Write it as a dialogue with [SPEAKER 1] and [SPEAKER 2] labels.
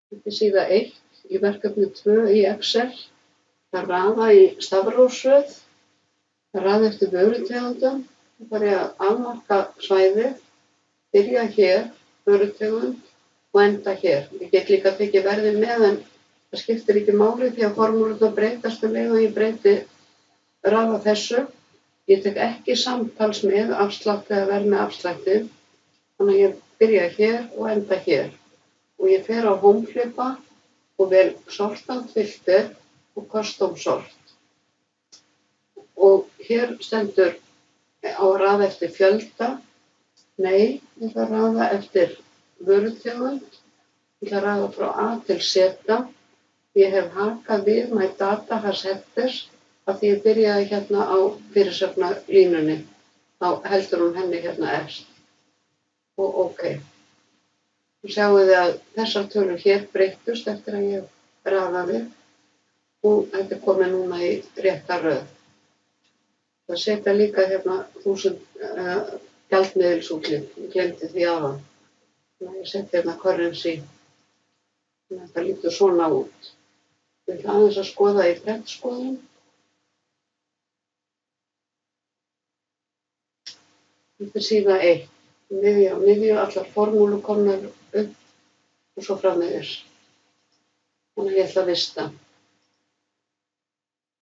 [SPEAKER 1] Þetta er síða 1 í verkefni 2 í Excel. Það raða í stafrófsröð, það raða eftir vörutegundum. Það þarf ég að afmarka svæðið, byrja hér, vörutegund og enda hér. Ég get líka tekið verðið með en það skiptir ekki máli því að formúlurnar breytast leið og ég breyti raða þessu. Ég tek ekki samtals með afslátt eða verð með afslætti. Þannig að ég byrja hér og enda hér. Og ég fer á Home-flipa og vel Sort and Filter og Custom Sort. Og hér stendur á að raða eftir fjölda. Nei, ég ætla að raða eftir vörutegund. Ég ætla að raða frá A til Z. Ég hef hakað við My Data Has Headers af því ég byrjaði hérna á fyrirsögnarlínunni. Þá heldur hún henni hérna efst. Og OK. Þú sjáum þið að þessar tölur hér breyttust eftir að ég raðaði og þetta er komið núna í rétta röð. Það setja líka hérna 1000 gjaldmiðilsútlit. Ég glemdi því áðan. Þannig að ég setja hérna currency. Þannig að þetta lítur svona út. Ég ætla aðeins að skoða í prentskoðun. Þetta er síða 1. Miðju allar formúlur komnar upp og svo framvegis. Þannig að ég ætla að vista.